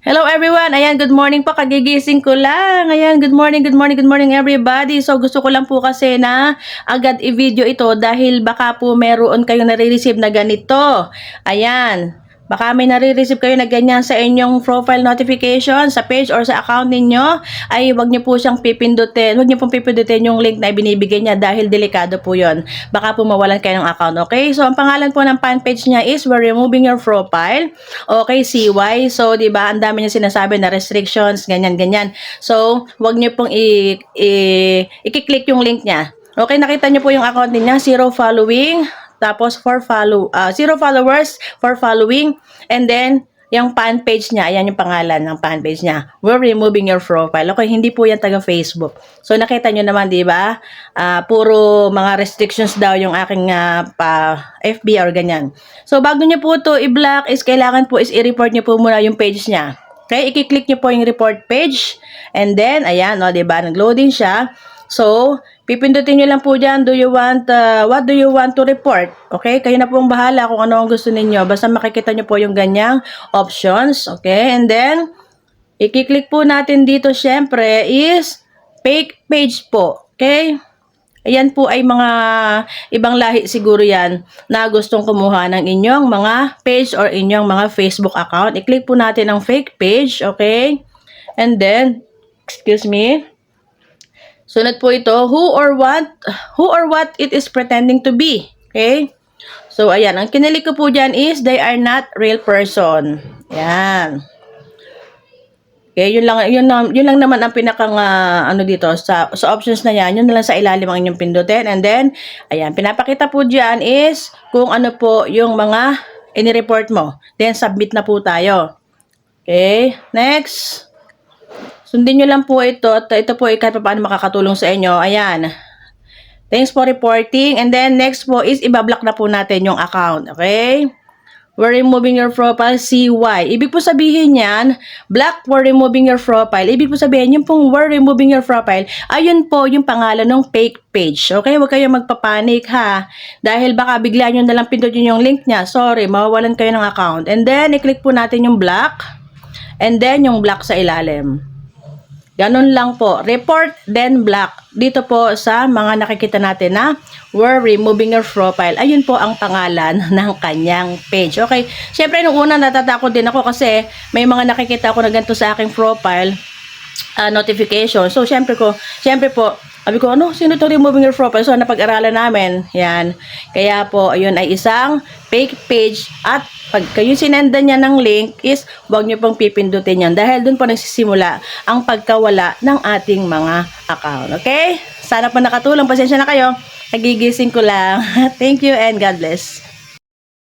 Hello everyone! Ayan, good morning po. Kagigising ko lang. Ayan, good morning, good morning, good morning everybody. So, gusto ko lang po kasi na agad i-video ito dahil baka po meron kayong nare-receive na ganito. Ayan. Baka may nare-receive kayo na ganyan sa inyong profile notification, sa page or sa account ninyo, ay wag niyo po siyang pipindutin. Wag niyo pong pipindutin yung link na ibinibigay niya dahil delikado po yon. Baka po mawalan kayo ng account, okay? So, ang pangalan po ng fan page niya is We're Removing Your Profile. Okay, CY. So, di ba, ang dami niya sinasabi na restrictions, ganyan, ganyan. So, wag niyo pong i-click yung link niya. Okay, nakita niyo po yung account niya, 0 following. Tapos, 0 followers, 4 following. And then, yung fan page niya, ayan yung pangalan ng fan page niya. We're removing your profile. Okay, hindi po yan taga Facebook. So, nakita nyo naman, di ba? Puro mga restrictions daw yung aking FB or ganyan. So, bago nyo po ito i-block is kailangan po is i-report nyo po muna yung page niya. Okay, i-click nyo po yung report page. And then, ayan, no, di ba? Nag-loading siya. So, pipindutin nyo lang po dyan, what do you want to report? Okay, kayo na po ang bahala kung ano ang gusto ninyo. Basta makikita nyo po yung ganyang options. Okay, and then, i-click po natin dito syempre is fake page po. Okay, ayan po ay mga ibang lahi siguro yan na gustong kumuha ng inyong mga page or inyong mga Facebook account. I-click po natin ang fake page. Okay, and then, excuse me, sunod po ito, who or what it is pretending to be. Okay? So, ayan. Ang kinilig ko po dyan is, they are not real person. Ayan. Okay, yun lang naman ang pinakang ano dito sa options na yan. Yun na lang sa ilalim ang inyong pindutin. And then, ayan, pinapakita po dyan is kung ano po yung mga ini-report mo. Then, submit na po tayo. Okay, next. Sundin nyo lang po ito at ito po ay kahit paano makakatulong sa inyo. Ayan. Thanks for reporting. And then next po is ibablock na po natin yung account. Okay? We're removing your profile, CY. Ibig po sabihin yan, black, we're removing your profile. Ibig po sabihin, yung pong we're removing your profile, ayun po yung pangalan ng fake page. Okay? Huwag kayong magpapanik ha. Dahil baka bigla nyo nalang pindutin yung link niya. Sorry, mawawalan kayo ng account. And then, i-click po natin yung black. And then, yung black sa ilalim. Ganun lang po. Report, then block. Dito po sa mga nakikita natin na we're removing your profile. Ayun po ang pangalan ng kanyang page. Okay. Siyempre, nung una natatakot din ako kasi may mga nakikita ako na ganito sa aking profile notification. So, siyempre po, sabi ko, ano, sino to removing your profile? So, napag-aralan namin. Yan. Kaya po, ayun ay isang fake page at pag kayo sinenda niya ng link is huwag niyo pong pipindutin yan dahil doon po nagsisimula ang pagkawala ng ating mga account. Okay? Sana po nakatulong. Pasensya na kayo. Nagigising ko lang. Thank you and God bless.